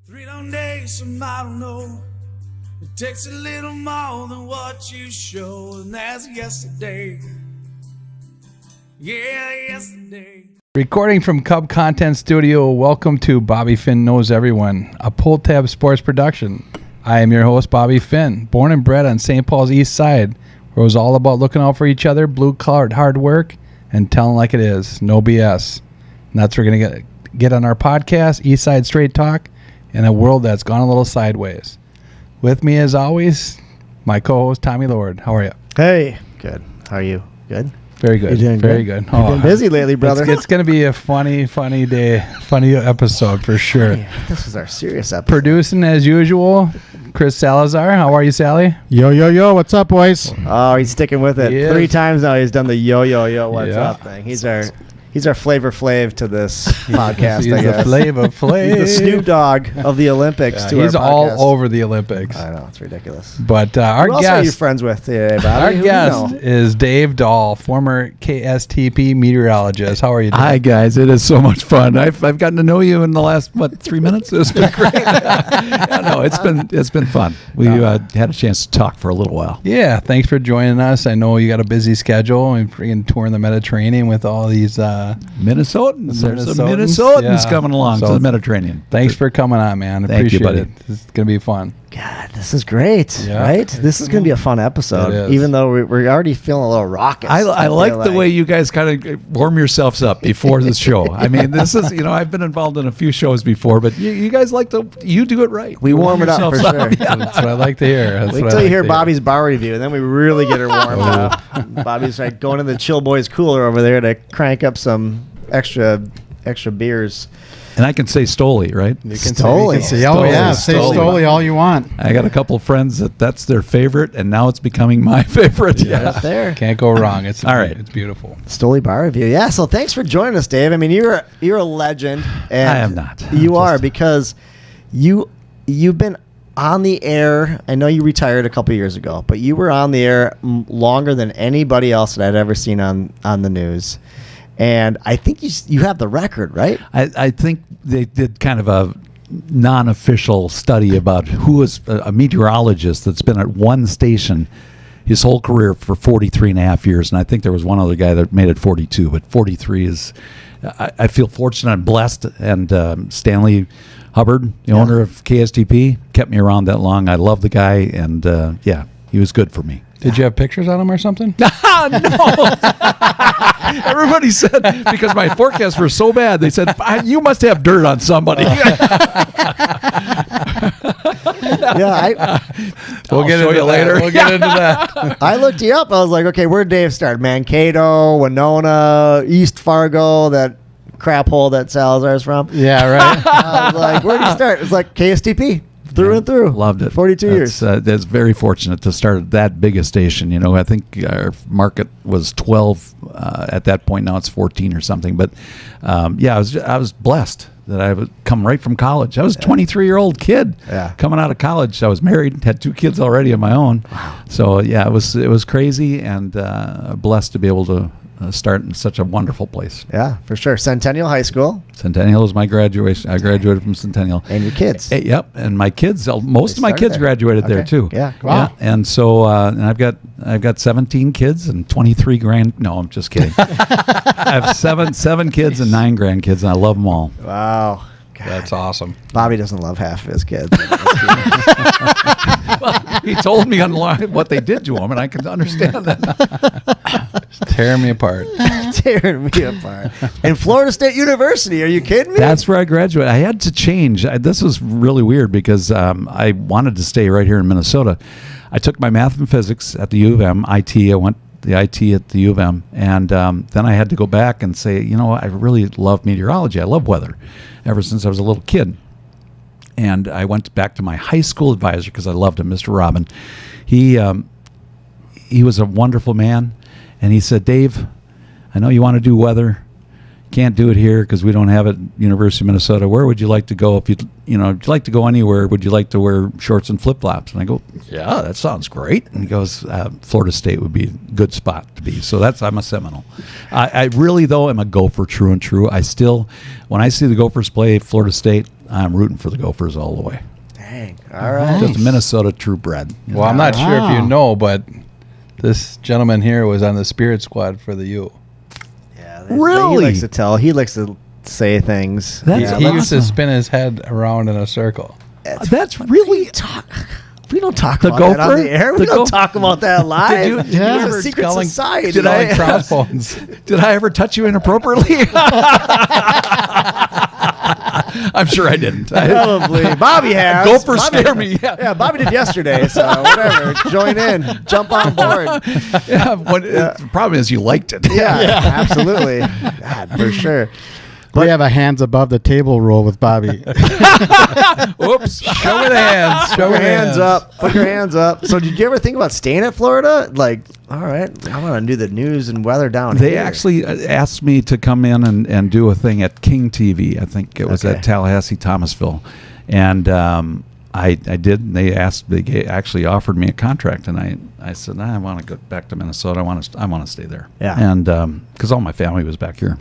3 long days, some I don't know. It takes a little more than what you show, and that's yesterday. Yeah, yesterday. Recording from Cub Content Studio, welcome to Bobby Finn Knows Everyone, a Pull Tab Sports production. I am your host, Bobby Finn, born and bred on St. Paul's East Side, where it was all about looking out for each other, blue-collar hard work, and telling like it is, no BS. And that's what we're going to get on our podcast, East Side Straight Talk, in a world that's gone a little sideways. With me, as always, my co-host, Tommy Lord. How are you? Hey. Good. How are you? Good? Very good. You're doing Very good. You've been busy lately, brother. It's going to be a funny day, funny episode for sure. This is our serious episode. Producing, as usual, Chris Salazar. How are you, Sally? Yo, what's up, boys? Oh, he's sticking with it. He 3 is. times now he's done the yo, what's Yeah. up thing. He's our Flavor Flav to this podcast, He's I the guess. Flavor Flav. He's the Snoop Dogg of the Olympics to He's our all podcast. over the Olympics. I know, it's ridiculous. But our Who else are you guest, friends with today, Bobby? our Who do you guest know? is Dave Dahl, former KSTP meteorologist. How are you doing? Hi, guys. It is so much fun. I've gotten to know you in the last 3 minutes. It's been great. No, it's been fun. We had a chance to talk for a little while. Yeah, thanks for joining us. I know you got a busy schedule and freaking touring the Mediterranean with all these. Minnesotans. There's some Minnesotans? Minnesotans Yeah. coming along So to the Mediterranean. Thanks for coming on, man. Thank you, Appreciate buddy. it. This is gonna be fun. God, this is great, Yeah. right? This is going to be a fun It episode, is. even though we're already feeling a little raucous. I like feel the way you guys kind of warm yourselves up before the show. I mean, this is, I've been involved in a few shows before, but you guys you do it right. We You warm it up for yourselves sure. Yeah. That's what I like to hear. That's Wait what till I you like hear to Bobby's bar review, and then we really get her warmed up. Bobby's like going to the Chill Boys cooler over there to crank up some extra beers. And I can say Stoli, right? You can Stoli. say, Say, oh, yeah, say Stoli. Stoli all you want. I got a couple of friends that's their favorite, and now it's becoming my favorite. Right up there. Can't go wrong. It's All right. It's beautiful. Stoli bar review. Yeah, so thanks for joining us, Dave. I mean, you're a legend. And I am not. You I'm are just- because you've been on the air. I know you retired a couple years ago, but you were on the air longer than anybody else that I'd ever seen on the news. And I think you have the record, right? I think they did kind of a non-official study about who is a meteorologist that's been at one station his whole career for 43 and a half years. And I think there was one other guy that made it 42, but 43 is, I feel fortunate and blessed. And Stanley Hubbard, the owner of KSTP, kept me around that long. I love the guy, and he was good for me. Did you have pictures on him or something? No. Everybody said, because my forecasts were so bad, they said, you must have dirt on somebody. Yeah, We'll I'll get show into you that. later. We'll get into that. I looked you up. I was like, okay, where'd Dave start? Mankato, Winona, East Fargo, that crap hole that Salazar's from. Yeah, right. I was like, where'd he start? It's like KSTP through and through. Loved it. 42 years. That's very fortunate to start at that big a station. I think our market was 12 at that point. Now it's 14 or something. But I was blessed that I would come right from college. I was a 23-year-old kid coming out of college. I was married, had 2 kids already of my own. Wow. So it was crazy, and blessed to be able to start in such a wonderful place. Yeah, for sure. Centennial High School. Centennial is my graduation. I graduated from Centennial. And your kids. Yep, and my kids. Most of my started kids there. graduated there Okay. too. Yeah. Wow. And so and I've got 17 kids and 23 grand. No, I'm just kidding. I have seven kids and 9 grandkids, and I love them all. Wow. God. That's awesome. Bobby doesn't love half of his kids. Well, he told me online what they did to him, and I can understand that. Tear me apart. Tearing me apart. And Florida State University. Are you kidding me? That's where I graduated. I had to change. This was really weird because I wanted to stay right here in Minnesota. I took my math and physics at the U of M, IT. I went the IT at the U of M. And then I had to go back and say, I really love meteorology. I love weather ever since I was a little kid. And I went back to my high school advisor because I loved him, Mr. Robin. He was a wonderful man. And he said, Dave, I know you want to do weather. Can't do it here because we don't have it at University of Minnesota. Where would you like to go? If you'd like to go anywhere, would you like to wear shorts and flip-flops? And I go, yeah, that sounds great. And he goes, Florida State would be a good spot to be. So I'm a Seminole. I really, though, am a Gopher true and true. I still, when I see the Gophers play Florida State, I'm rooting for the Gophers all the way. Dang. All right. Just Minnesota true bred. Well, I'm not sure if you Wow. know, but this gentleman here was on the Spirit Squad for the U. Yeah, Really? He likes to tell. He likes to say things. That's He used to awesome. spin his head around in a circle. That's really We don't talk The about that on gopher? the air. We The don't gopher? talk about that live. Did you It's ever a secret sculling- society. Did I- Crossbones. Did I ever touch you inappropriately? I'm sure I didn't. Probably. Bobby has. Gophers Bobby- scare me. Yeah, Bobby did yesterday, so whatever. Join in. Jump on board. Yeah, the problem is you liked it. Yeah, absolutely. God, for sure. We have a hands above the table rule with Bobby. Oops. Show me the hands. Show Put me your the hands up. Put your hands up. So, did you ever think about staying at Florida? Like, all right, I want to do the news and weather down They here. actually asked me to come in and do a thing at King TV. I think it was Okay. at Tallahassee, Thomasville. And I did. And they actually offered me a contract. And I said, I want to go back to Minnesota. I want to stay there. Yeah. And because all my family was back here.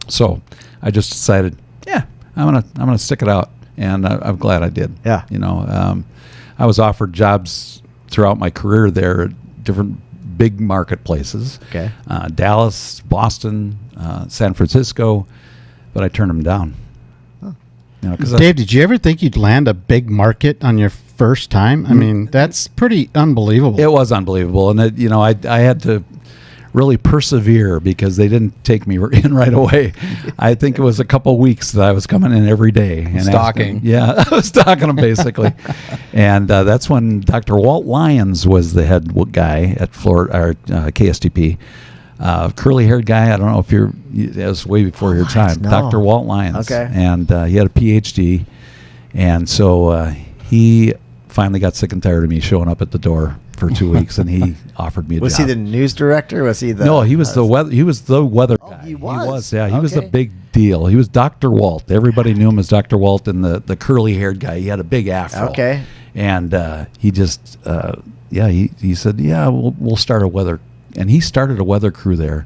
So I just decided, yeah, I'm gonna stick it out, and I'm glad I did. Yeah. You know, I was offered jobs throughout my career there at different big marketplaces. Okay. Dallas, Boston, San Francisco, but I turned them down. You know, 'cause Dave, did you ever think you'd land a big market on your first time? I mean, that's pretty unbelievable. it was unbelievable, and I had to really persevere because they didn't take me in right away. I think it was a couple weeks that I was coming in every day and Stalking. asking- Yeah, I was stalking them basically, and that's when Dr. Walt Lyons was the head guy at Florida or KSTP. Curly-haired guy. I don't know if that was way before your Lyons, time. no. Dr. Walt Lyons. Okay. And he had a PhD, and so he finally got sick and tired of me showing up at the door for 2 weeks, and he offered me a Was job. he the news director? Was he the? No, he was the weather. He was the weather Oh, guy. he was? Yeah, he was the Okay. big deal. He was Dr. Walt. Everybody knew him as Dr. Walt, and the curly-haired guy. He had a big afro. Okay. And he just, he said, yeah, we'll start a weather, and he started a weather crew there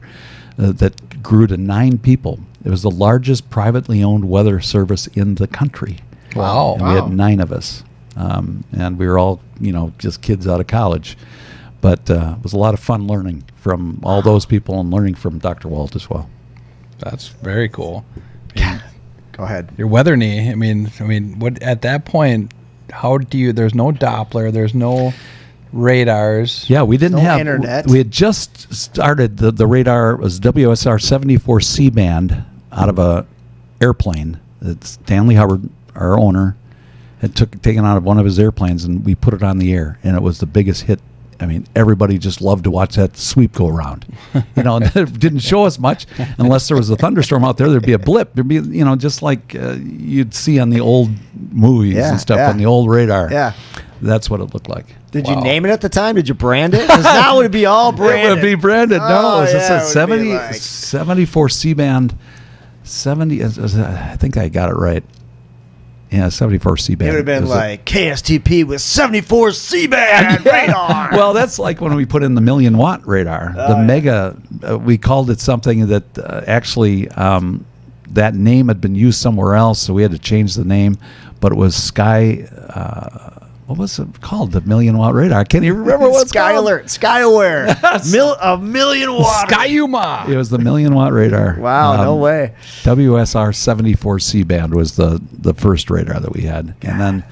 that grew to 9 people. It was the largest privately owned weather service in the country. Wow. And we had 9 of us. And we were all, just kids out of college. But it was a lot of fun learning from all those people and learning from Dr. Walt as well. That's very cool. Go ahead. Your weather knee. I mean, what at that point? How do you? There's no Doppler. There's no radars. Yeah, we didn't No have internet. We had just started the radar. It was WSR 74 C band out of a airplane that Stanley Hubbard, our owner, had taken out of one of his airplanes, and we put it on the air, and it was the biggest hit. I mean, everybody just loved to watch that sweep go around. It didn't show us much unless there was a thunderstorm out there. There'd be a blip. There'd be, just like you'd see on the old movies Yeah, and stuff yeah. on the old radar. Yeah. That's what it looked like. Did you Wow. name it at the time? Did you brand it? Because now it would be all branded. It would be branded. Oh, No, it's yeah, just it a would be 70, like- 74 C-band. 70, I think I got it right. Yeah, 74 C-band. It would have been It was a- like KSTP with 74 C-band radar. Well, that's like when we put in the 1,000,000-watt radar. The yeah. mega, we called it something that actually that name had been used somewhere else, so we had to change the name. But it was Sky. What was it called? The 1,000,000-watt radar. I can't even remember what it's Sky called. Alert, Sky Aware, a million watt. Skyuma. It was the 1,000,000-watt radar. Wow, no way. WSR 74 C-band was the first radar that we had. And then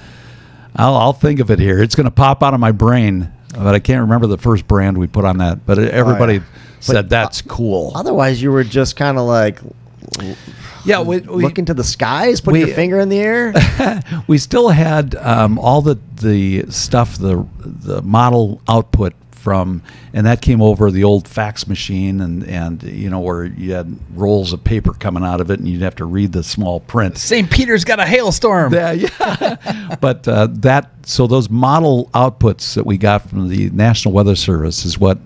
I'll think of it here. It's going to pop out of my brain, but I can't remember the first brand we put on that. But everybody said that's cool. Otherwise, you were just kind of like Yeah, we looking to the skies, putting we- your finger in the air. we still had all the stuff, the model output from, and that came over the old fax machine, and where you had rolls of paper coming out of it, and you'd have to read the small print. St. Peter's got a hailstorm. Yeah. But so those model outputs that we got from the National Weather Service is what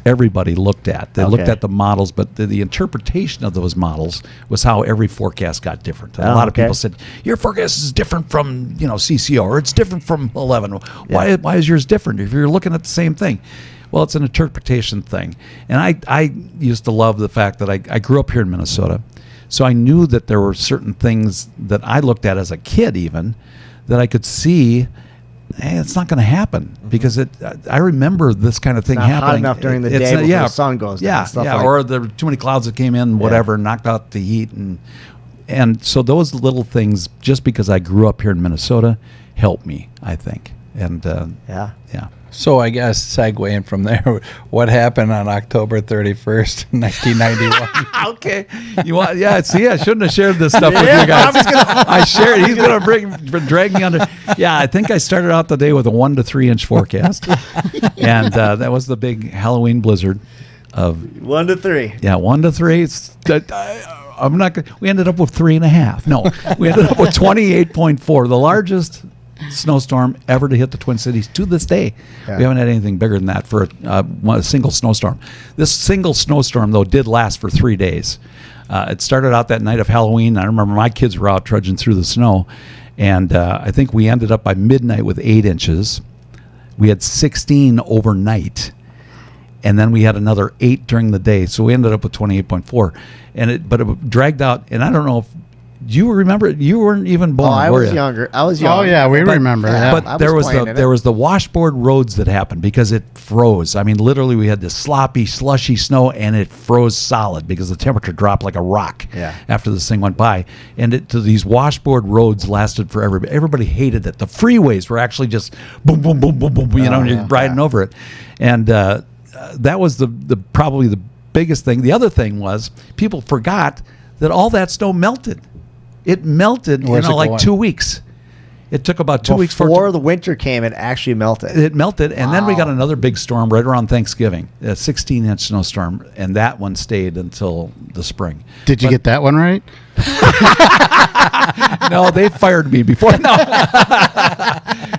everybody looked at. They looked Okay. at the models, but the interpretation of those models was how every forecast got different. And Oh, a lot of okay. people said, your forecast is different from CCO, or it's different from 11. Why is yours different if you're looking at the same thing? Well, it's an interpretation thing. And I used to love the fact that I grew up here in Minnesota. So I knew that there were certain things that I looked at as a kid even that I could see, hey, it's not going to happen because I remember this kind of thing not hot happening. enough during the It's day not- before the sun goes down, Yeah, stuff yeah, like- or there were too many clouds that came in, whatever, knocked out the heat. And so those little things, just because I grew up here in Minnesota, helped me, I think. And Yeah. yeah. So I guess segueing from there, what happened on October 31st, 1991? Okay. You want? Yeah. See, I shouldn't have shared this stuff with you guys. I shared. He's gonna drag me under. Yeah, I think I started out the day with a 1 to 3 inch forecast, and that was the big Halloween blizzard of 1 to 3. 1 to 3. I'm not. We ended up with 3.5. No, we ended up with 28.4, the largest snowstorm ever to hit the Twin Cities to this day. Yeah. We haven't had anything bigger than that for a single snowstorm. This single snowstorm, though, did last for 3 days. It started out that night of Halloween. I remember my kids were out trudging through the snow, and I think we ended up by midnight with 8 inches. We had 16 overnight, and then we had another 8 during the day. So we ended up with 28.4. But it dragged out, and I don't know if you remember it. You weren't even born. Oh, I were was you? younger. I was young. Oh yeah, we remember. Yeah. But I there was was playing in there it. was the washboard roads that happened because it froze. I mean, literally, we had this sloppy, slushy snow, and it froze solid because the temperature dropped like a rock. Yeah. After this thing went by, and these washboard roads lasted forever. Everybody hated it. The freeways were actually just boom, boom, boom, boom, boom. And you're riding over it, and that was the probably the biggest thing. The other thing was people forgot that all that snow melted. It melted Where's in it like going? 2 weeks. It took about 2 weeks Before the winter came, it actually melted. it melted, and then we Wow. got another big storm right around Thanksgiving, a 16-inch snowstorm, and that one stayed until the spring. Did you get that one right? No, they fired me before. No,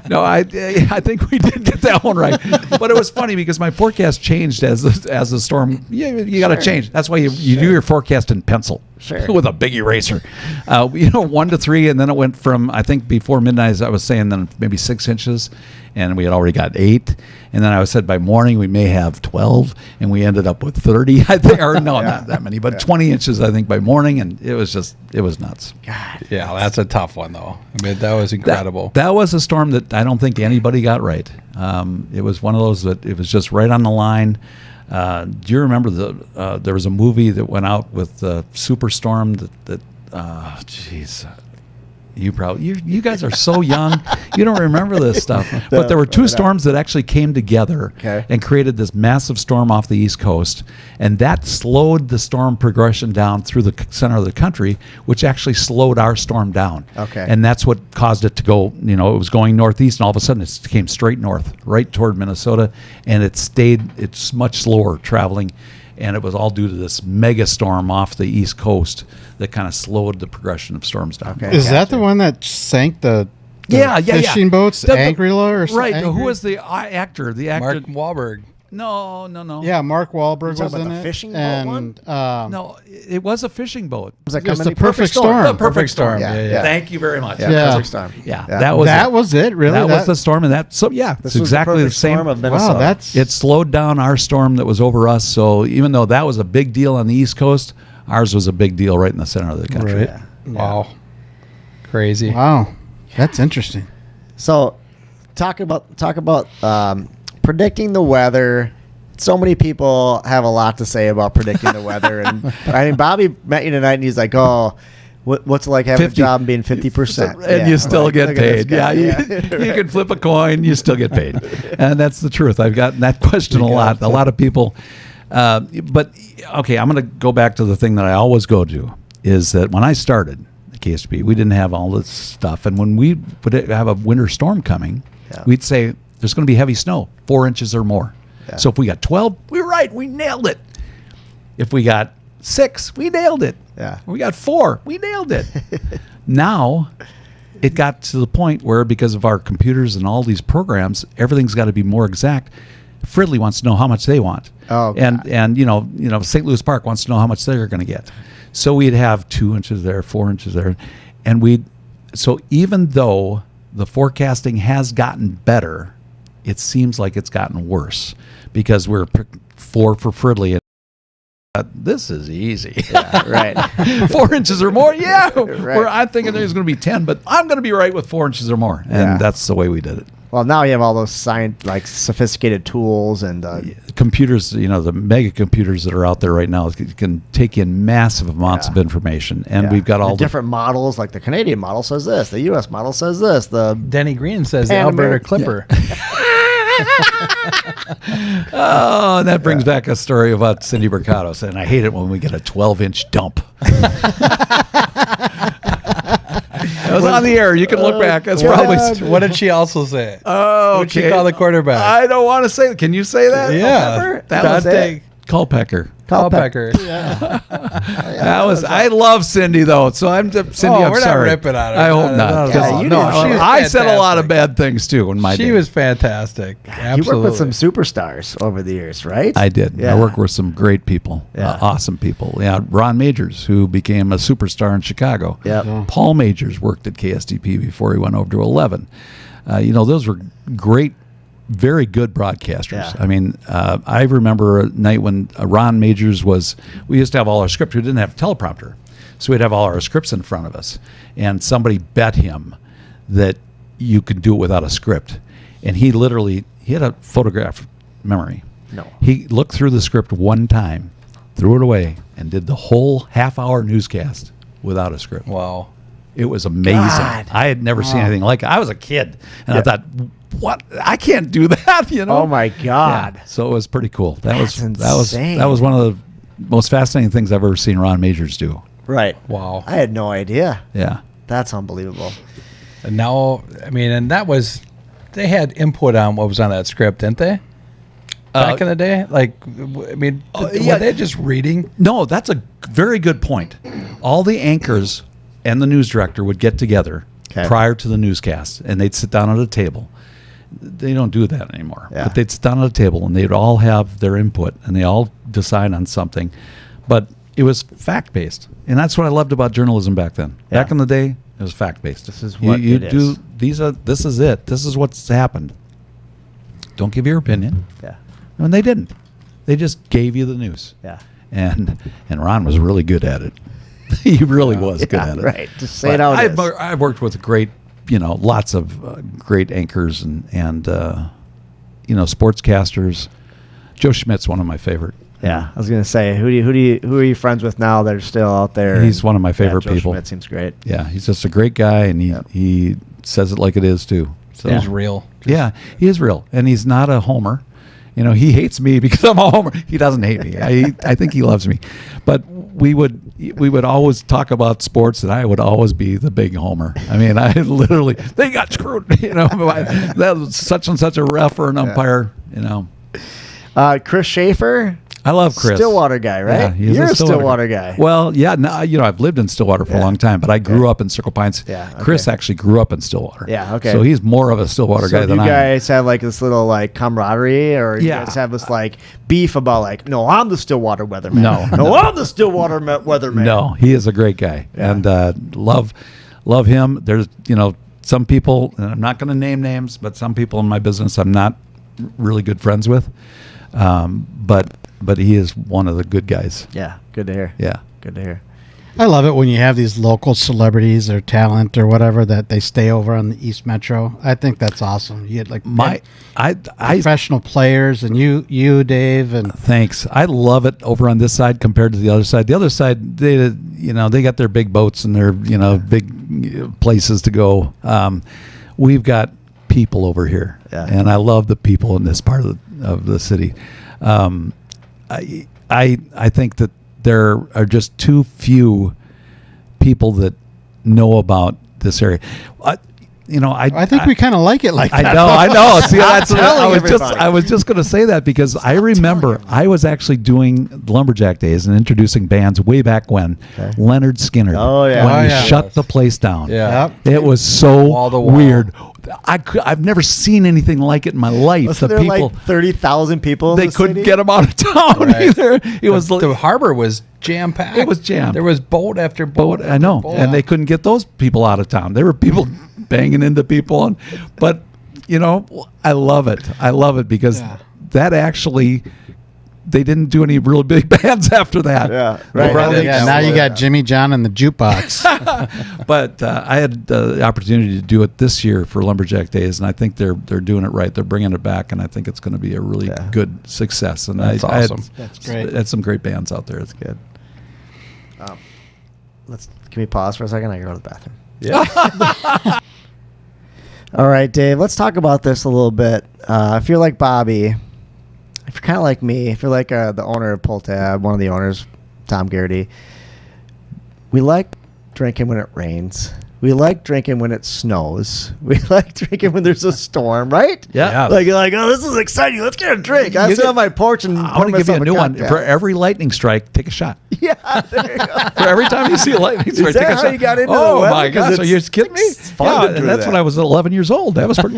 no, I think we did get that one right. But it was funny because my forecast changed as the storm. You got to change. That's why you do your forecast in pencil. Sure. With a big eraser. 1 to 3, and then it went from, I think before midnight, as I was saying, then maybe 6 inches, and we had already got 8. And then I said by morning we may have 12, and we ended up with 30, I think, or no, not that many, but 20 inches, I think, by morning, and it was nuts. God. Yeah, that's a tough one, though. I mean, that was incredible. That was a storm that I don't think anybody got right. It was one of those that it was just right on the line. Do you remember there was a movie that went out with Superstorm jeez. You guys are so young. You don't remember this stuff. But there were 2 storms that actually came together and created this massive storm off the East Coast. And that slowed the storm progression down through the center of the country, which actually slowed our storm down. Okay. And that's what caused it to go, it was going northeast, and all of a sudden it came straight north, right toward Minnesota. And it's much slower traveling. And it was all due to this mega storm off the East Coast that kind of slowed the progression of storms down. Okay. Is that the one that sank the Yeah. fishing boats, Angri-La or something? Right. Who was the actor? The actor. Mark Wahlberg. No. Yeah, Mark Wahlberg talking was about in the it. fishing boat and, one? No, it was a fishing boat. Was that It's coming? the Perfect Storm. The Perfect Storm. Yeah. Thank you very much. Yeah. Yeah. Perfect storm. Yeah, Yeah. that was it. was it, really? That was the storm, and it's This was exactly the perfect same. storm of Minnesota. Wow, that's It slowed down our storm that was over us. So even though that was a big deal on the East Coast, ours was a big deal right in the center of the country. Right. Yeah. Wow. Crazy. wow. That's interesting. So, talk about predicting the weather. So many people have a lot to say about predicting the weather, and I mean, Bobby met you tonight, and he's like, "Oh, what's it like having 50. a job and being 50%, And you still get look at this paid. guy. Yeah, you can flip a coin, you still get paid. And that's the truth. I've gotten that question a lot. A lot of people. But, okay, I'm going to go back to the thing that I always go to, is that when I started at KSTP, we didn't have all this stuff. And when we would have a winter storm coming, we'd say, there's going to be heavy snow, 4 inches or more. Yeah. So if we got 12, we were right. We nailed it. If we got 6, we nailed it. Yeah. We got 4, we nailed it. Now, it got to the point where, because of our computers and all these programs, everything's got to be more exact. Fridley wants to know how much they want. Oh, and you know, St. Louis Park wants to know how much they're going to get. So we'd have 2 inches there, 4 inches there, and so even though the forecasting has gotten better, it seems like it's gotten worse because we're 4 for Fridley This is easy. Yeah, right. 4 inches or more, yeah. Right. Where I'm thinking there's going to be 10, but I'm going to be right with 4 inches or more, and Yeah. that's the way we did it. Well, now you have all those sophisticated tools and Computers, the mega computers that are out there right now can take in massive amounts of information, and we've got all the different models. Like the Canadian model says this, the U.S. model says this, the Denny Green says the Pan Alberta American- Clipper. Oh, and that brings back a story about Cindy Mercado saying, "I hate it when we get a 12-inch dump." It was on the air. You can look back. That's probably. What did she also say? Oh, What'd she call the quarterback? I don't want to say. Can you say that? Yeah. That was Dante Culpeper. Culpeper. That was. I love Cindy though, so Cindy. I'm we're not sorry. ripping on her. I hope No, not. no, no, 'cause no. no, No, she was I said a lot of fantastic. bad things too in my day. She was fantastic. You Absolutely. worked with some superstars over the years, right? I did. Yeah. I worked with some great people, Yeah. awesome people. Yeah, Ron Majors, who became a superstar in Chicago. Yep. Yeah. Paul Majors worked at KSTP before he went over to 11. Those were great, very good broadcasters. Yeah. I mean, I remember a night when Ron Majors we used to have all our scripts. We didn't have a teleprompter. So we'd have all our scripts in front of us. And somebody bet him that you could do it without a script. And he had a photograph memory. No. He looked through the script one time, threw it away, and did the whole half-hour newscast without a script. Wow. It was amazing. God. I had never seen anything like it. I was a kid, and I Yeah. thought, "What? I can't do that!" Oh my God. Yeah. So it was pretty cool. That's insane. that was one of the most fascinating things I've ever seen Ron Majors do. Right. Wow. I had no idea. Yeah. That's unbelievable. And now, and that was, they had input on what was on that script, didn't they? Back in the day? yeah. Were they just reading? No, that's a very good point. All the anchors and the news director would get together Okay. prior to the newscast, and they'd sit down at a table. They don't do that anymore. Yeah. But they'd sit down at a table, and they'd all have their input, and they all decide on something. But it was fact-based, and that's what I loved about journalism back then. Yeah. Back in the day, it was fact-based. This is what you it do. is. This is it. This is what's happened. Don't give your opinion. Yeah. And they didn't. They just gave you the news. Yeah. And Ron was really good at it. He really was good Yeah, at it. right. Just say it how it is. I've worked with lots of great anchors and sportscasters. Joe Schmidt's one of my favorite. Yeah, I was gonna say, who are you friends with now that are still out there? He's one of my favorite Joe people. Schmidt seems great. Yeah, he's just a great guy, and he says it like it is too. So It was real. yeah, he is real, and he's not a homer. He hates me because I'm a homer. He doesn't hate me. I think he loves me. But we would always talk about sports, and I would always be the big homer. I mean, I literally, they got screwed. That was such and such a ref or an umpire. Chris Schaefer, I love Chris. Stillwater guy, right? Yeah, he's You're a Stillwater guy. Well, yeah, no, I've lived in Stillwater for a Yeah. long time, but I grew up in Circle Pines. Yeah, okay. Chris actually grew up in Stillwater. Yeah, okay. So he's more of a Stillwater So guy do than you I am. guys have like this little like camaraderie, or you Yeah. guys have this like beef about like, no, I'm the Stillwater weatherman. No. I'm the Stillwater weatherman. No, he is a great guy, Yeah. and love him. There's some people, and I'm not going to name names, but some people in my business I'm not really good friends with, but he is one of the good guys. Yeah, good to hear. Yeah. Good to hear. I love it when you have these local celebrities or talent or whatever that they stay over on the East Metro. I think that's awesome. You get like I professional players, and you, Dave, and Thanks. I love it over on this side compared to the other side. The other side, they got their big boats and their big places to go. We've got people over here, Yeah. and I love the people in this part of the city. I think that there are just too few people that know about this area. I think we kind of like it like that. I know. See, that's telling I was just going to say that because I remember I was actually doing Lumberjack Days and introducing bands way back when. Okay. Leonard Skinner. Oh, yeah. When Oh, he yeah. shut the place down. Yeah. Yep. It was so Wall to wall. weird. I've never seen anything like it in my life. Wasn't the there people like 30,000 people? In they the couldn't city? get them out of town Right. either. It was The harbor was jam packed. It was jammed. There was boat after boat. I know, after boat. and they couldn't get those people out of town. There were people banging into people, but I love it. I love it because Yeah. that actually they didn't do any real big bands after that. Yeah, Right. right. Yeah, now you got Jimmy John in the jukebox. But I had the opportunity to do it this year for Lumberjack Days, and I think they're doing it right. They're bringing it back, and I think it's going to be a really good success. And That's I awesome. That's great. had some great bands out there. It's Good. Can we pause for a second? I gotta go to the bathroom. Yeah. All right, Dave. Let's talk about this a little bit. If you're like Bobby, if you're kind of like me, if you're like the owner of Pull Tab, one of the owners, Tom Garrity, we like drinking when it rains. We like drinking when it snows. We like drinking when there's a storm, right? Yeah. Like you're like, oh, this is exciting. Let's get a drink. I sit on my porch and I want to give you a new one. For every lightning strike, take a shot. Yeah, there you go. For every time you see a lightning strike, that take a how shot. you got into the oh weather? my 'Cause gosh, are you it's- kidding me? it's fun to Yeah, do and that's that. when I was 11 years old. That was pretty.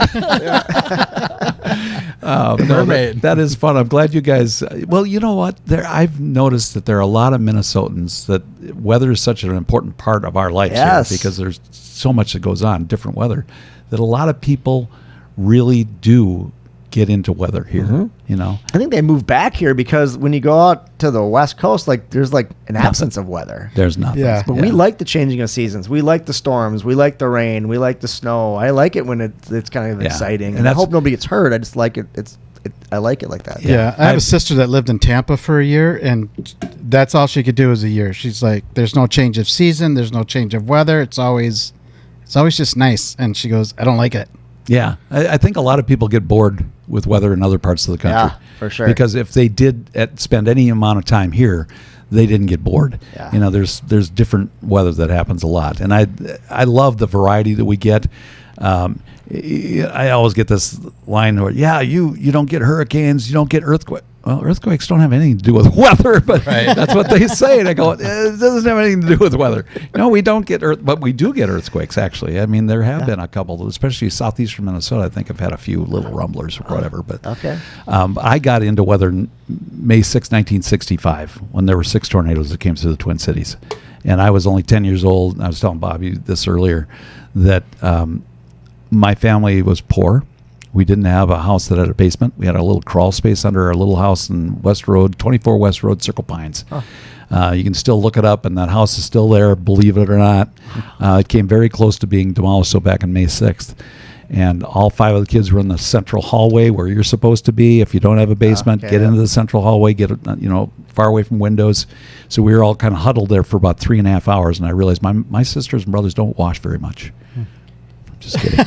Mermaid. That is fun. I'm glad you guys. Well, you know what? I've noticed that there are a lot of Minnesotans that weather is such an important part of our lives Yes. here because there's so much that goes on, different weather, that a lot of people really do get into weather here. Mm-hmm. You know, I think they moved back here because when you go out to the West Coast, like there's like an absence of weather. there's nothing. Yeah. But we like the changing of seasons. We like the storms. We like the rain. We like the snow. I like it when it's kind of Yeah. exciting. And And I that's- hope nobody gets hurt. I just like it. I like it like that. Yeah, I have a sister that lived in Tampa for a year, and that's all she could do is a year. She's like, "There's no change of season. There's no change of weather. It's always just nice." And she goes, "I don't like it." Yeah, I think a lot of people get bored with weather in other parts of the country. Yeah, for sure. Because if they did spend any amount of time here, they didn't get bored. Yeah. You know, there's different weather that happens a lot, and I love the variety that we get. I always get this line where, you don't get hurricanes, you don't get earthquakes. Well, earthquakes don't have anything to do with weather, but that's what they say. And I go, it doesn't have anything to do with weather. No, we don't get but we do get earthquakes, actually. I mean, there have been a couple, especially southeastern Minnesota. I think I've had a few little rumblers or whatever. But Okay. I got into weather May 6, 1965, when there were 6 tornadoes that came through the Twin Cities. And I was only 10 years old. I was telling Bobby this earlier, that my family was poor. We didn't have a house that had a basement. We had a little crawl space under our little house in West Road, 24 West Road, Circle Pines. You can still look it up, and that house is still there, believe it or not. It came very close to being demolished, so back in May 6th. And all 5 of the kids were in the central hallway where you're supposed to be. If you don't have a basement, Okay, get yeah. into the central hallway, get far away from windows. So we were all kind of huddled there for about 3.5 hours, and I realized my sisters and brothers don't wash very much. Just kidding.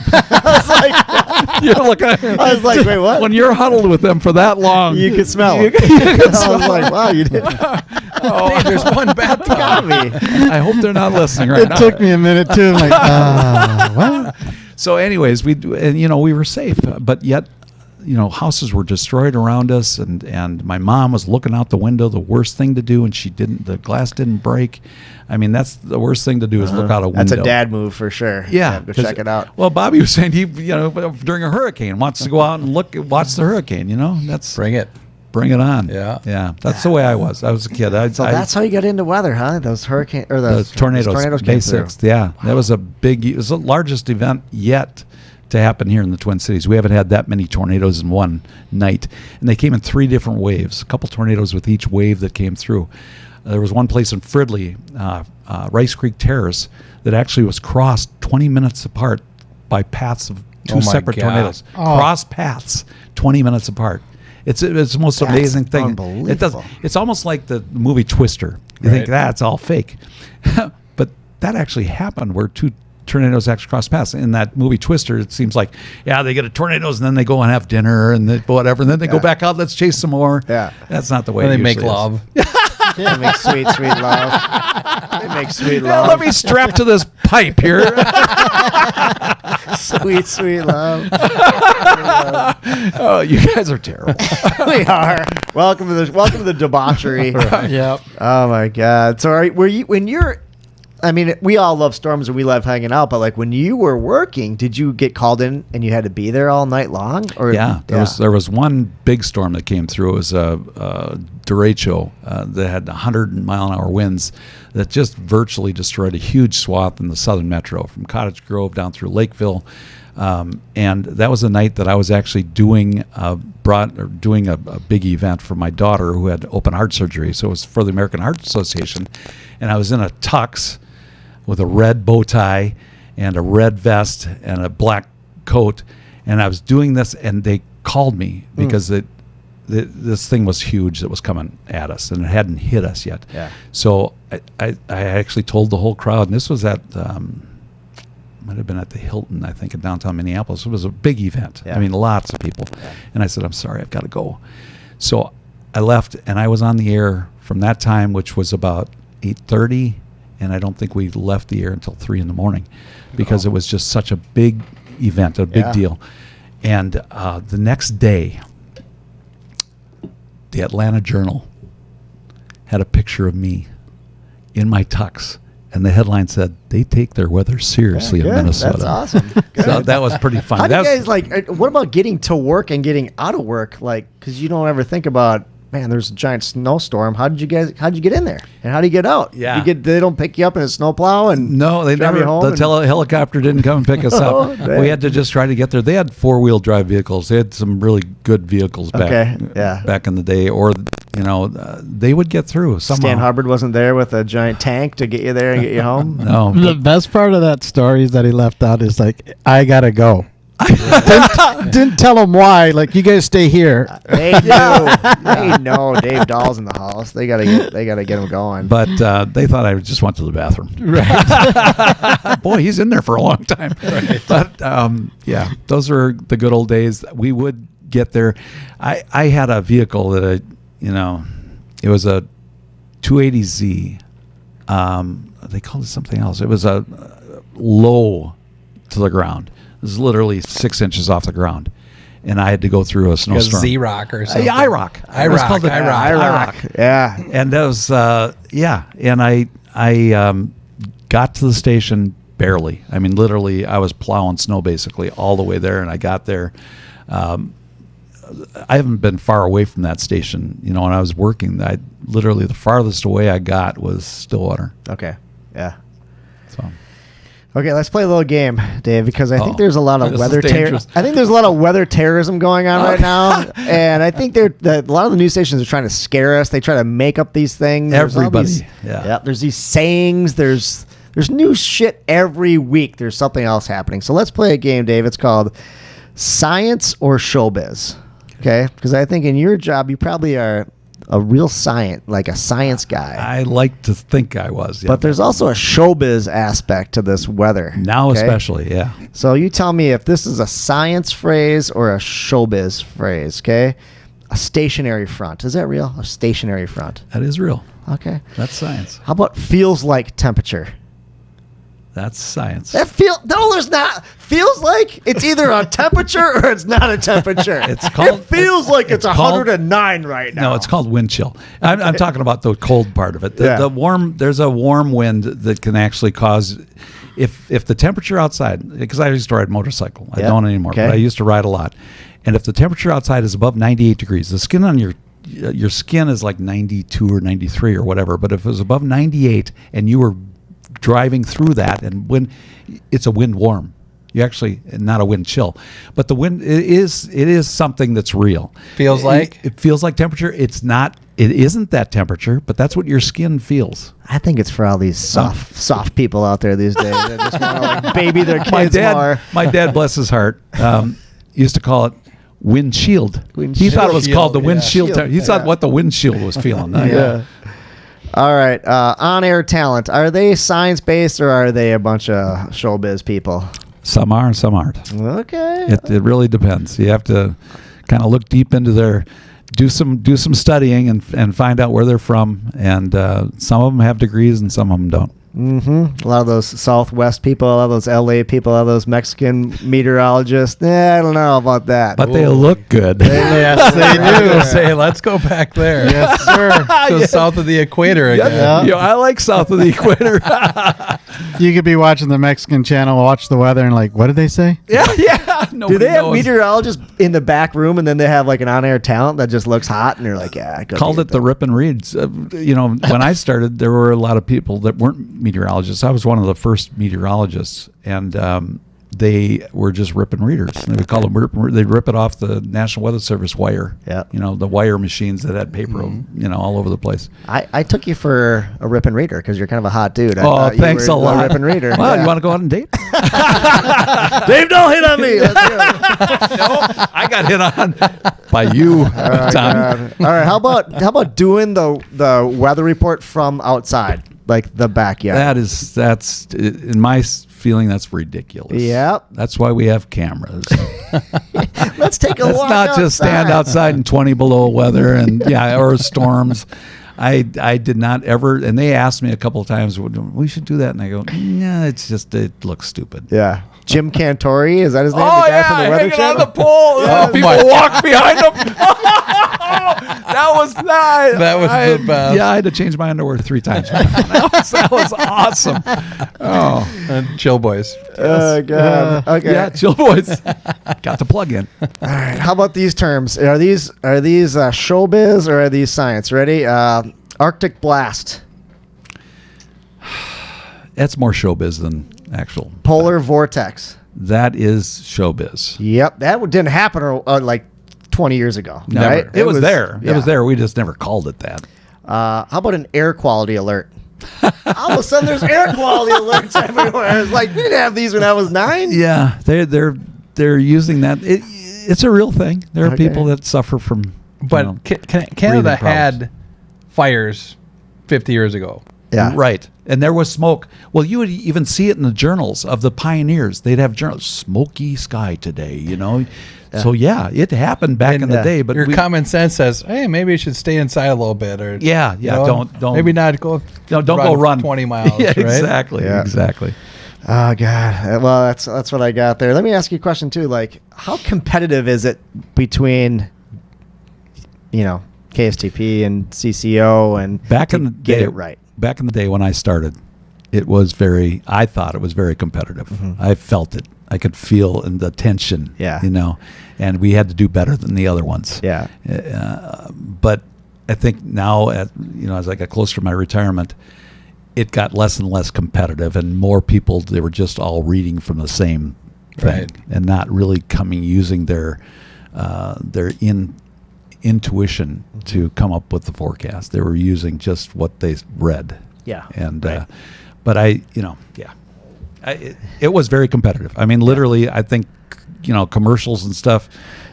You're looking at I was like, wait, what? when you're huddled with them for that long, You could smell it. can I was like, wow, you did. Hey, there's one bathtub. Got me. I hope they're not listening right It now. took me a minute too. I'm like, what? So, anyways, we were safe, but yet, houses were destroyed around us, and my mom was looking out the window. The worst thing to do, and she didn't. The glass didn't break. I mean, that's the worst thing to do is look out a window. That's a dad move for sure. Yeah, Go 'cause- check it out. Well, Bobby was saying he, during a hurricane, wants to go out and watch the hurricane. That's Bring it. bring it on. Yeah. yeah. That's the way I was. I was a kid. So that's how you got into weather, huh? Those hurricane or the those tornadoes. came May through. 6th. Yeah, that was a big. It was the largest event yet to happen here in the Twin Cities. We haven't had that many tornadoes in one night, and they came in 3 different waves. A couple tornadoes with each wave that came through. There was one place in Fridley, Rice Creek Terrace, that actually was crossed 20 minutes apart by paths of 2 Oh my separate God. tornadoes. Oh. Cross paths 20 minutes apart. It's the most That's amazing thing. unbelievable. It's almost like the movie Twister. You think Right. that's all fake, but that actually happened where 2 tornadoes actually cross paths. In that movie Twister, it seems like, they get a tornadoes and then they go and have dinner and whatever, and then they go back out, let's chase some more. Yeah. That's not the way When it they make usually is. love. They make sweet, sweet love. They make sweet Yeah, love. let me strap to this pipe here. Sweet, sweet love. Oh, you guys are terrible. We are. Welcome to the debauchery. Yep. Oh my God. So I mean, we all love storms and we love hanging out, but like when you were working, did you get called in and you had to be there all night long? Or Yeah, there was one big storm that came through. It was a derecho that had 100-mile-an-hour winds that just virtually destroyed a huge swath in the southern metro, from Cottage Grove down through Lakeville. And that was the night that I was actually doing a big event for my daughter who had open heart surgery. So it was for the American Heart Association. And I was in a tux with a red bow tie and a red vest and a black coat. And I was doing this, and they called me because this thing was huge that was coming at us, and it hadn't hit us yet. Yeah. So I actually told the whole crowd, and this was at, might have been at the Hilton, I think, in downtown Minneapolis. It was a big event. Yeah. I mean, lots of people. Yeah. And I said, I'm sorry, I've got to go. So I left, and I was on the air from that time, which was about 8:30, and I don't think we left the air until 3 in the morning because it was just such a big event, a big deal. And the next day, the Atlanta Journal had a picture of me in my tux, and the headline said, "They take their weather seriously in Minnesota." That's awesome. Good. So that was pretty fun. How do you guys like? What about getting to work and getting out of work? Like, because you don't ever think about, man, there's a giant snowstorm. How'd you get in there? And how do you get out? Yeah. They don't pick you up in a snowplow and No, they drive never. you home The helicopter didn't come and pick us Oh, up. dang. We had to just try to get there. They had 4-wheel drive vehicles. They had some really good vehicles back in the day, or they would get through somehow. Stan Hubbard wasn't there with a giant tank to get you there and get you home. No, The best part of that story is that he left out is like, I gotta go. didn't tell him why. Like, you guys stay here. They do. They know Dave Dahl's in the house. They gotta get him going. but they thought I just went to the bathroom. Right. Boy, he's in there for a long time. Right. But yeah, those are the good old days. We would get there. I had a vehicle that it was a 280Z. They called it something else. It was a low to the ground. It was literally 6 inches off the ground, and I had to go through a snowstorm. Z-Rock or something. IROC. IROC. Yeah. And that was and I got to the station barely. I mean, literally, I was plowing snow basically all the way there, and I got there. I haven't been far away from that station. When I was working, literally the farthest away I got was Stillwater. Okay. Yeah. So. Okay, let's play a little game, Dave, because I think there's a lot of this weather is dangerous. I think there's a lot of weather terrorism going on right now, and I think a lot of the news stations are trying to scare us. They try to make up these things. Everybody, there's these sayings. There's new shit every week. There's something else happening. So let's play a game, Dave. It's called Science or Showbiz. Okay, because I think in your job you probably are a real science guy. I like to think I was. Yeah. But there's also a showbiz aspect to this weather. Now okay? especially, yeah. So you tell me if this is a science phrase or a showbiz phrase, okay? A stationary front. Is that real? A stationary front. That is real. Okay. That's science. How about feels like temperature? That's science. No, there's not. Feels like it's either a temperature or it's not a temperature. It feels like it's 109 right now. No, it's called wind chill. I'm talking about the cold part of it. The warm. There's a warm wind that can actually cause, if the temperature outside, because I used to ride a motorcycle. I don't anymore, but I used to ride a lot. And if the temperature outside is above 98 degrees, the skin on your skin is like 92 or 93 or whatever. But if it was above 98 and you were driving through that, and when it's a wind warm, you actually, not a wind chill, but the wind it is something that's real. Feels like it feels like temperature. It isn't that temperature, but that's what your skin feels. I think it's for all these soft people out there these days that just want to baby their kids more. My dad, bless his heart, used to call it windshield. He thought it was called the windshield. He thought what the windshield was feeling. Yeah. All right. On-air talent. Are they science-based or are they a bunch of showbiz people? Some are and some aren't. Okay. It really depends. You have to kind of look deep into do some studying and find out where they're from. And some of them have degrees and some of them don't. Mm-hmm. A lot of those Southwest people, a lot of those LA people, a lot of those Mexican meteorologists. I don't know about that. But they look good. Yes, they do. Say, let's go back there. Yes, sir. Go south of the equator again. Yeah, I like south of the equator. You could be watching the Mexican channel, watch the weather, and like, what did they say? Yeah. Do they have meteorologists in the back room, and then they have like an on-air talent that just looks hot, and they're like, yeah, called it the rip and reads. When I started, there were a lot of people that weren't meteorologists. I was one of the first meteorologists, and they were just ripping readers. They would call them they'd rip it off the National Weather Service wire. Yeah. The wire machines that had paper, all over the place. I took you for a rip and reader because you're kind of a hot dude. I Oh, thought you thanks were a lot. The rip and reader. Well, Yeah. you want to go out on a date? Dave Dahl hit on me. Let's go. I got hit on by you, Oh, Tommy. God. All right. How about doing the weather report from outside, like the backyard? That's in my feeling, that's ridiculous. Yep. That's why we have cameras. Let's take a Let's walk. not just stand outside in 20 below weather or storms. I did not ever, and they asked me a couple of times, we should do that, and I go, nah, it looks stupid. Yeah. Jim Cantori, is that his name? Oh, the guy from the yeah, Weather hanging Channel? on the pole. Yeah. People walk behind them. That was nice. That was the best. Yeah, I had to change my underwear 3 times. that was awesome. Oh, And Chill Boys. Oh, God. Okay. yeah, chill boys. Got the plug in. All right. How about these terms? Are these showbiz or are these science? Ready? Arctic blast. That's more showbiz than actual. Polar vortex. That is showbiz. Yep. That didn't happen like 20 years ago. Never. Right? It was there. Yeah. It was there. We just never called it that. How about an air quality alert? All of a sudden, there's air quality alerts everywhere. It's like we didn't have these when I was 9. Yeah, they're using that. It's a real thing. There are Okay. people that suffer from. But Canada breathing problems. had fires 50 years ago. Yeah. Right. And there was smoke. Well, you would even see it in the journals of the pioneers. They'd have journals, smoky sky today, So, yeah, it happened back in the day. But Your common sense says, hey, maybe you should stay inside a little bit. Or Yeah, don't. Maybe not go. don't go run 20 miles. Yeah, right? exactly. Yeah. Exactly. Oh God. Well, that's what I got there. Let me ask you a question too. Like, how competitive is it between, KSTP and CCO and Back to in the get day, it right? Back in the day when I started, I thought it was very competitive. I felt it. I could feel the tension. Yeah. And we had to do better than the other ones. Yeah. But I think now, as I got closer to my retirement, it got less and less competitive, and more people, they were just all reading from the same thing, Right. and not really using their intuition to come up with the forecast. They were using just what they read. Yeah. And but it was very competitive. I mean, literally, I think commercials and stuff.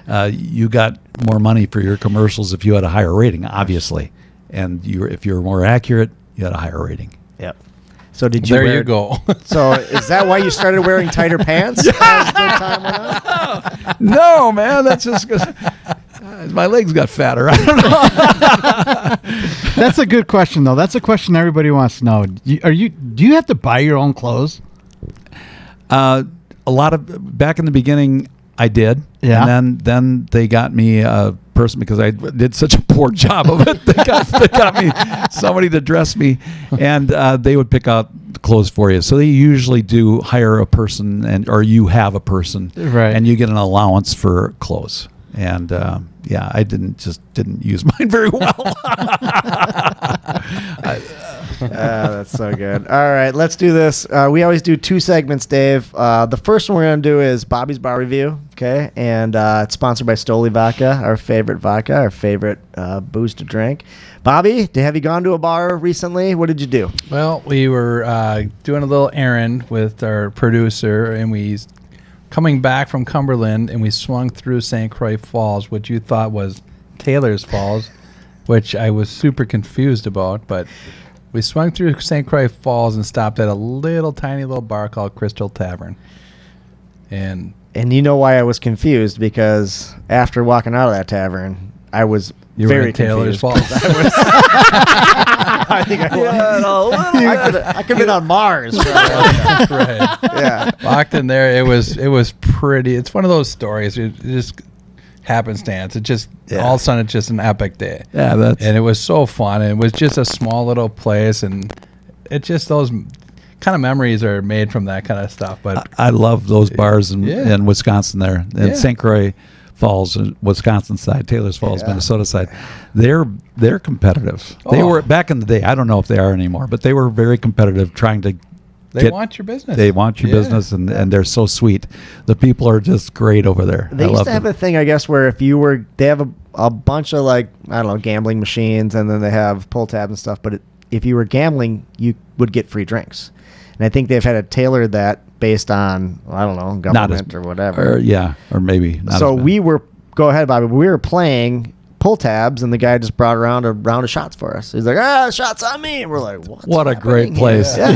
You got more money for your commercials if you had a higher rating, obviously, and if you were more accurate, you had a higher rating. Yep. So did you? There you go. So is that why you started wearing tighter pants? As the time went on? No, man, that's just because my legs got fatter. I don't know. That's a good question, though. That's a question everybody wants to know. Do you have to buy your own clothes? A lot of back in the beginning, I did. Yeah. And then they got me a person because I did such a poor job of it. They got me somebody to dress me, and they would pick out the clothes for you. So they usually do hire a person, or you have a person, Right. and you get an allowance for clothes. And I didn't use mine very well. That's so good. All right, let's do this. We always do 2 segments, Dave. The first one we're going to do is Bobby's Bar Review, okay? And it's sponsored by Stoli Vodka, our favorite vodka, our favorite booze to drink. Bobby, have you gone to a bar recently? What did you do? Well, we were doing a little errand with our producer, and we coming back from Cumberland, and we swung through St. Croix Falls, which you thought was Taylor's Falls, which I was super confused about. But we swung through St. Croix Falls and stopped at a tiny little bar called Crystal Tavern. And you know why I was confused? Because after walking out of that tavern, I was you were very in Taylor's confused. Falls. I think I was. I could have been on Mars. Right. Yeah. Walked in there. It was pretty. It's one of those stories. It just happenstance. It just all of a sudden it's just an epic day. Yeah, and it was so fun. And it was just a small little place, and it just those kind of memories are made from that kind of stuff. But I love those bars in Wisconsin there, in St. Croix Falls, Wisconsin side, Taylor's Falls, Minnesota side. They're competitive. They were back in the day. I don't know if they are anymore, but they were very competitive, trying to They want your business. They want your business, and they're so sweet. The people are just great over there. They used to have a thing, I guess, where they have a bunch of, like, I don't know, gambling machines, and then they have pull tabs and stuff. But if you were gambling, you would get free drinks. And I think they've had to tailor that based on, I don't know, government or whatever. Or maybe not. So go ahead, Bobby. We were playing pull tabs, and the guy just brought around a round of shots for us. He's like, shots on me. And we're like, what a great place. Yeah.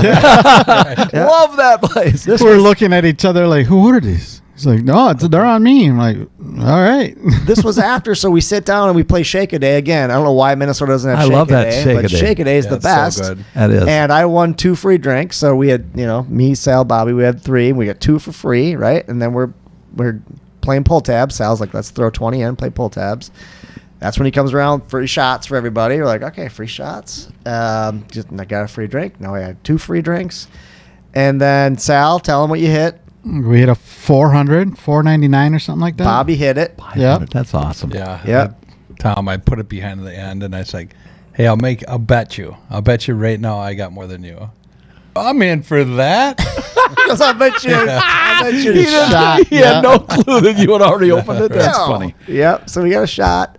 Love that place. We're looking at each other like, who ordered these? He's like, no, they're on me. I'm like, all right. This was after, so we sit down and we play Shake-A-Day again. I don't know why Minnesota doesn't have Shake-A-Day. I love that Shake-A-Day. But Shake-A-Day is the best. So good. That is. And I won 2 free drinks. So we had, me, Sal, Bobby, we had 3. And we got 2 for free, right? And then we're playing pull tabs. Sal's like, let's throw 20 in, play pull tabs. That's when he comes around, free shots for everybody. We're like, okay, free shots. I got a free drink. Now I had 2 free drinks. And then Sal, tell him what you hit. We hit a 499 or something like that. Bobby hit it. Yeah. That's awesome. Yeah. Yep. Tom, I put it behind the end, and I was like, hey, I'll bet you right now I got more than you. I'm in for that. Because I bet you He, shot. he had no clue that you had already opened it. That's No. funny. Yep. So we got a shot.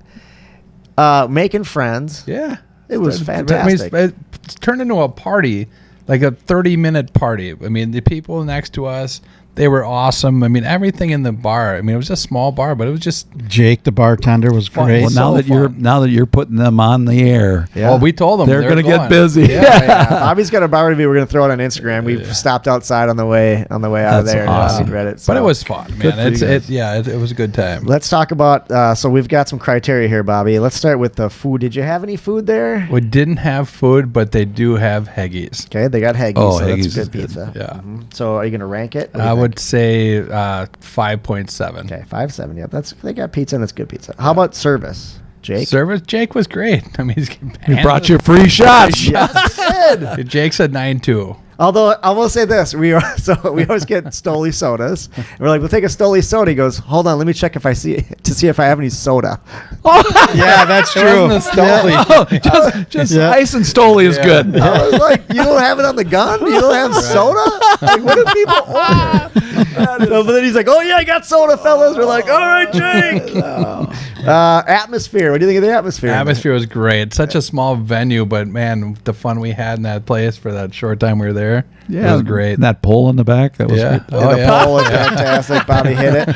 Making friends. Yeah. It was I fantastic. mean, it's turned into a party, like a 30-minute party. I mean, the people next to us, they were awesome. I mean, everything in the bar. I mean, it was a small bar, but it was just Jake, the bartender, was Fun. great. Well, now that you're putting them on the air, Yeah. Well, we told them they're going to get going. busy. Yeah. Bobby's got a bar review. We're gonna throw it on Instagram. We stopped outside on the way out of That's there. awesome. And read it. But it so. was fun, Good man. for you guys. It was a good time. Let's talk about. So we've got some criteria here, Bobby. Let's start with the food. Did you have any food there? We didn't have food, but they do have Heggies. Okay, they got Heggies. Oh, so Heggies that's is good good. pizza. Yeah. So are you gonna rank it? What do you I think? would say 5.7. Okay, 5.7. Yep, they got pizza and it's good pizza. How about service, Jake? Service, Jake was great. I mean, We brought you free shots. Yes, good. Jake said 9.2. Although I will say this, we always get Stoli sodas. And we're like, we'll take a Stoli soda. He goes, hold on, let me check to see if I have any soda. Yeah, that's It true. wasn't a Stoli. Oh, just ice and Stoli is good. I was like, you don't have it on the gun? You don't have soda? Like, what do people order? So, but then he's like, oh yeah, I got soda, fellas. We're like, all right, Jake. Atmosphere. What do you think of the atmosphere? Atmosphere was great. Such a small venue, but man, the fun we had in that place for that short time we were there. It was great. And that pole in the back, that was Yeah. great. Oh, the yeah. pole was fantastic. Bobby hit it.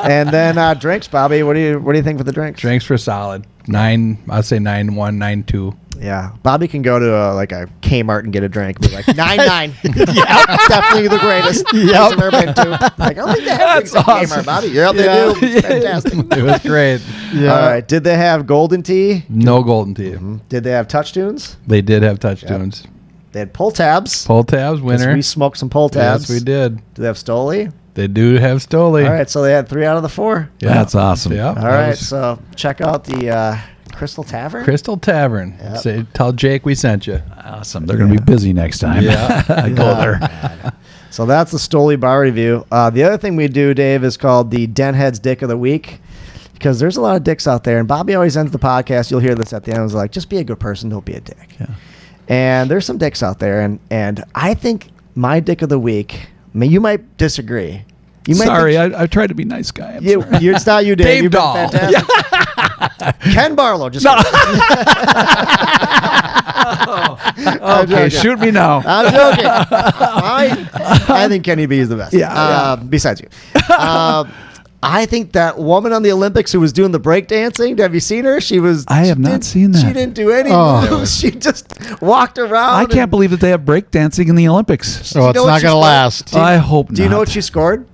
And then drinks, Bobby. What do you think for the drinks? Drinks were solid. 9, I'd say 9.1, 9.2. Yeah, Bobby can go to a Kmart and get a drink. Be like 9.9. Yep, definitely the greatest. Yep. I've ever been to. Like, I don't think they have drinks at Kmart, Bobby. Yep, they do. It's fantastic. It was great. Yeah. All right. Did they have golden tea? No golden tea. Did they have touch tunes? They did have touch tunes. They had pull tabs. Pull tabs, 'Cause winner. We smoked some pull tabs. Yes, we did. Do they have Stoli? They do have Stoli. All right, so they had 3 out of the 4. Yeah. That's awesome. Yeah. All right, so check out the Crystal Tavern. Crystal Tavern. Yep. Say, tell Jake we sent you. Awesome. They're going to be busy next time. Yeah. Go there. So that's the Stoli bar review. The other thing we do, Dave, is called the Dent Heads Dick of the Week. Because there's a lot of dicks out there. And Bobby always ends the podcast. You'll hear this at the end. It's like, just be a good person. Don't be a dick. Yeah. And there's some dicks out there. And I think my dick of the week, I mean, you might disagree. You might Sorry, think- I tried to be nice guy. I'm You, sorry. it's not you, Dave. Dave You've been Dahl. fantastic. Ken Barlow. Just Okay, joking. shoot me now. I'm joking. I think Kenny B is the best. Yeah. Besides you. I think that woman on the Olympics who was doing the breakdancing, have you seen her? I have not seen that. She didn't do any Oh. moves. She just walked around. I can't believe that they have breakdancing in the Olympics. So it's know what not she going to scored? last. I hope Do you know not. what she scored?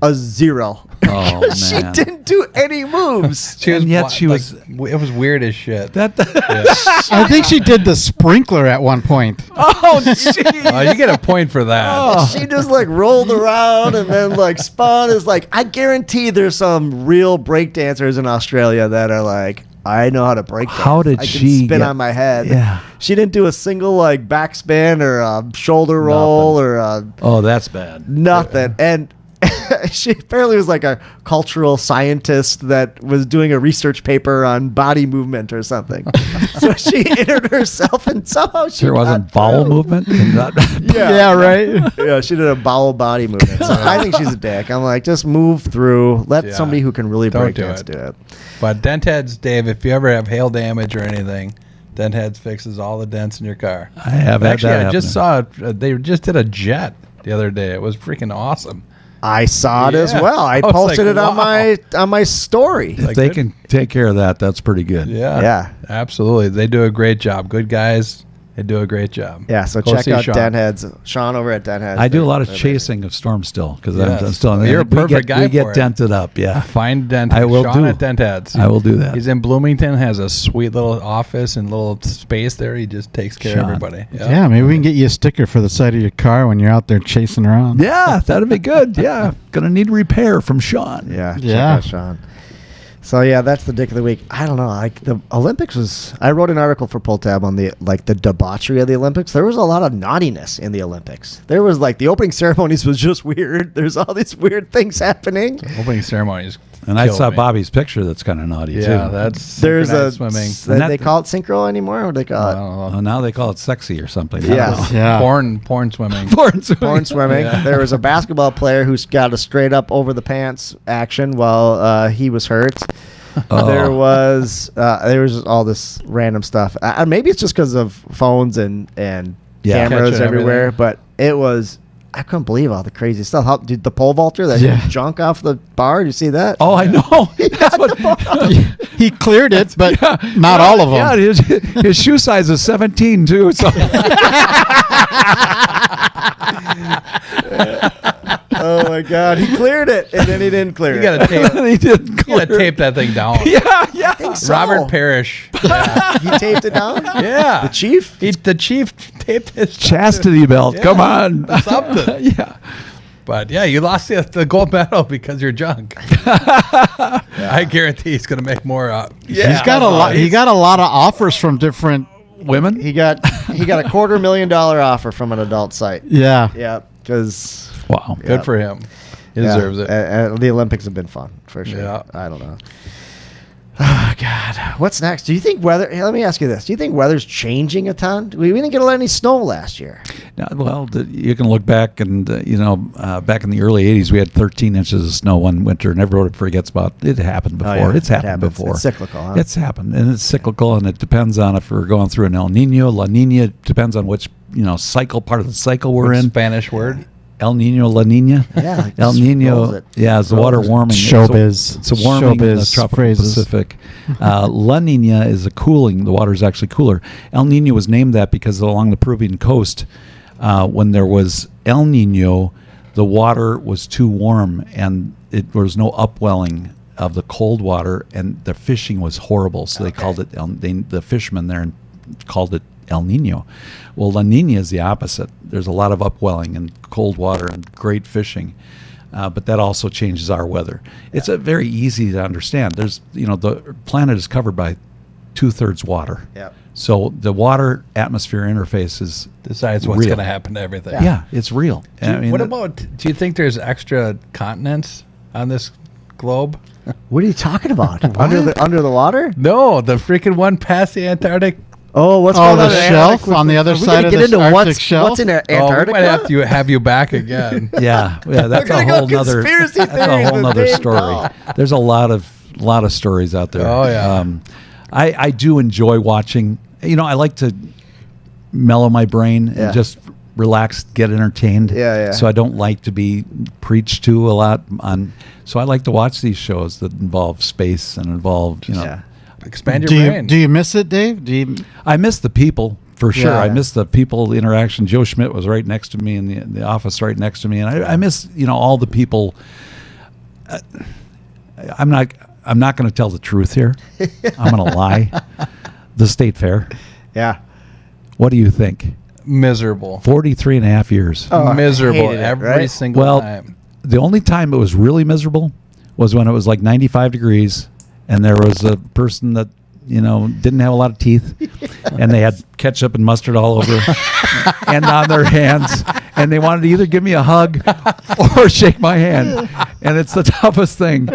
A 0. Oh, She man. didn't do any moves. She was And yet bla- she was- it was weird as shit. That. I think she did the sprinkler at one point. Oh, jeez. Oh, you get a point for that. She just rolled around and then spun. Is I guarantee there's some real breakdancers in Australia that are I know how to break dance. How did I can she spin get- on my head? Yeah. She didn't do a single backspin or a shoulder roll or Oh, that's bad. nothing. And she apparently was like a cultural scientist that was doing a research paper on body movement or something. So she entered herself, and somehow she There wasn't got bowel through. movement. Yeah, right. Yeah, she did a bowel body movement. So I think she's a dick. I'm like, just move through. Let Yeah. somebody who can really Don't break do dance it. do it. But Dent Heads, Dave, if you ever have hail damage or anything, Dent Heads fixes all the dents in your car. I have had Actually, that I just happen. saw they just did a jet the other day. It was freaking awesome. I saw it as Yeah. well. I I was posted like, it on wow. my story. If Like they good- can take care of that, that's pretty good. Yeah. Yeah. Absolutely. They do a great job. Good guys. They do a great job. Yeah, so Go check see out Sean. Dent Heads. Sean over at Dent Heads. I do a They're- lot of they're chasing of storms still because Yes. I'm still. You're a we perfect get, guy We get for it. dented up. Yeah, Find Dent I will Sean do. at Dent Heads. I will do that. He's in Bloomington, has a sweet little office and little space there. He just takes care Sean. of everybody. Yeah, maybe we can get you a sticker for the side of your car when you're out there chasing around. Yeah, that'd be good. Yeah, gonna need repair from Sean. Yeah, check Yeah. out Sean. So yeah, that's the dick of the week. I don't know. Like the Olympics was. I wrote an article for Pull Tab on the debauchery of the Olympics. There was a lot of naughtiness in the Olympics. There was like the opening ceremonies was just weird. There's all these weird things happening. Opening ceremonies. And I killed saw me. Bobby's picture. That's kind of naughty Yeah, too. that's There's a synchronized swimming. They, And they that- call it synchro anymore. Or they call I it don't know. Oh, now they call it sexy or something. Yeah. Yeah. Porn swimming. Porn swimming. porn swimming. Yeah. There was a basketball player who's got a straight up over the pants action while he was hurt. Oh. There was all this random stuff. Maybe it's just because of phones and Yeah. cameras Catching everywhere. everything. But it was. I couldn't believe all the crazy stuff. How did the pole vaulter that Yeah. hit junk off the bar? Did you see that? Oh, I know. That's what. He cleared it, but not all of them. Yeah, his shoe size is 17 too. So Oh my God, he cleared it and then he didn't clear You it. gotta tape. he didn't You clear gotta tape that thing down. Yeah. I think so. Robert Parrish. Yeah. He taped it down. Yeah. The chief. The chief taped his Chastity belt. Yeah. Come on. Something. Yeah. But yeah, you lost the gold medal because you're drunk. I guarantee he's gonna make more. He's got a lot. He got a lot of offers from different. Women. He got a $250,000 offer from an adult site. Yeah. Yeah, because Wow. Good for him. He deserves it. The Olympics have been fun for sure. Yeah. I don't know. Oh God, what's next? Do you think weather? Hey, let me ask you this: do you think weather's changing a ton? We didn't get any snow last year. Yeah, well, you can look back and, back in the early 80s, we had 13 inches of snow one winter, and everyone forgets about it. It happened before. yeah, It's it happened happens. before. It's cyclical, huh? It's happened, and it's cyclical, and it depends on if we're going through an El Nino, La Nina. It depends on which, cycle, part of the cycle we're in. Spanish word. El Nino, La Nina. Yeah, like El just rolls Nino. it. Yeah, it's the water Rolls it. warming. Showbiz. It's a warming in the Showbiz tropical phrases. Pacific. La Nina is a cooling. The water is actually cooler. El Nino was named that because along the Peruvian coast, when there was El Nino, the water was too warm and there was no upwelling of the cold water, and the fishing was horrible. So they called it the fishermen there called it El Nino. Well, La Nina is the opposite. There's a lot of upwelling and cold water and great fishing, but that also changes our weather. It's a very easy to understand. There's, the planet is covered by 2/3 water. Yep. So the water atmosphere interface is Decides what's real. going to happen to everything. Yeah, it's real. What about? Do you think there's extra continents on this globe? What are you talking about? under the water? No, the freaking one past the Antarctic. Oh, what's Oh, going the on in shelf Antarctic? on the other Are we side gonna of get the into Arctic shelf? What's in Oh, we Antarctica? might have to have you back again. Yeah, that's gonna a go whole nother. conspiracy That's a theories whole with nother Dave story. Dahl. There's a lot of stories out there. Oh, yeah. I do enjoy watching. I like to mellow my brain Yeah. and just relax, get entertained. Yeah. So I don't like to be preached to a lot on. So I like to watch these shows that involve space and involve Yeah. Expand Do your you brain. do you miss it, Dave? Do you? I miss the people for sure. Yeah. I miss the people interaction. Joe Schmidt was right next to me in the office, right next to me, and I miss all the people. I'm not going to tell the truth here. I'm going to lie. The State Fair. Yeah. What do you think? Miserable. 43 and a half years. Oh, I Miserable hated it, every right? single Well, time. the only time it was really miserable was when it was like 95 degrees and there was a person that didn't have a lot of teeth and they had ketchup and mustard all over and on their hands and they wanted to either give me a hug or shake my hand. And it's the toughest thing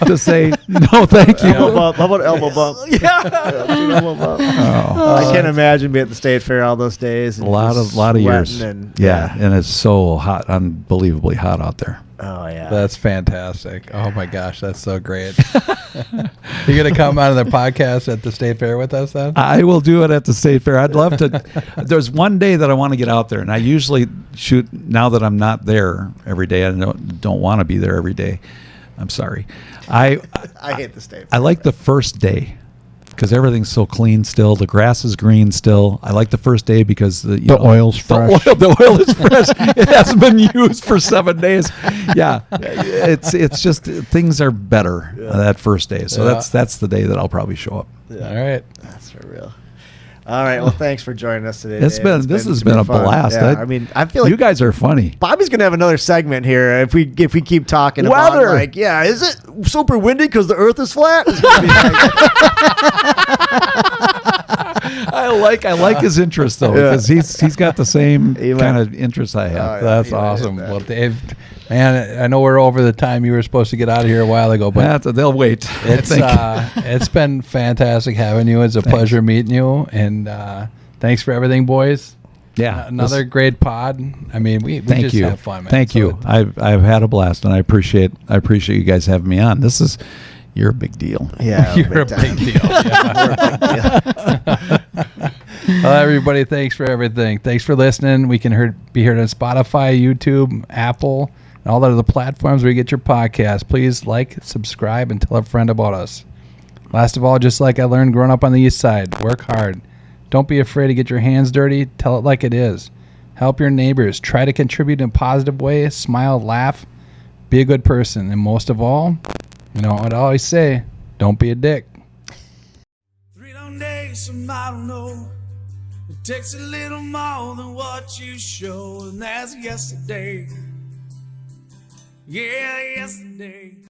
to say, no, thank you. How about elbow bump? Elbow bump. I can't imagine being at the state fair all those days. A And lot just of years. sweating Yeah, and it's so hot, unbelievably hot out there. Oh yeah. That's fantastic. Oh my gosh, that's so great. You're gonna come on the podcast at the state fair with us then? I will do it at the state fair. I'd love to. There's one day that I want to get out there, and I usually shoot. Now that I'm not there every day, I don't want to be there every day. I'm sorry. I hate the state fair. I like the first day because everything's so clean still. The grass is green still. I like the first day because the oil's fresh. The oil is fresh. It hasn't been used for 7 days. Yeah, it's just things are better that first day. So Yeah. that's the day that I'll probably show up. All right. That's for real. All right. Well, thanks for joining us today. This Dave. has been a fun. blast. Yeah, I mean, I feel like you guys are funny. Bobby's gonna have another segment here if we keep talking Weather. about like, is it super windy because the Earth is flat? It's gonna be like, I like his interest though because he's got the same He might- kind of interest I have. yeah, That's he might awesome. hit that. Well, Dave, man, I know we're over the time you were supposed to get out of here a while ago, but They'll wait. I it's think. it's been fantastic having you. It's a pleasure meeting you, and thanks for everything, boys. Yeah, Another great pod. I mean, we Thank just you. have fun, man. Thank So you. I've had a blast, and I appreciate you guys having me on. You're a big deal. yeah, You're a big time. big deal. Yeah. Well, everybody, thanks for everything. Thanks for listening. We can be heard on Spotify, YouTube, Apple, and all the other platforms where you get your podcast. Please like, subscribe, and tell a friend about us. Last of all, just like I learned growing up on the East Side, work hard. Don't be afraid to get your hands dirty. Tell it like it is. Help your neighbors. Try to contribute in a positive way. Smile, laugh. Be a good person. And most of all, you know what I always say, don't be a dick. 3 long days, some I don't know. It takes a little more than what you show, and that's yesterday. Yeah, yesterday.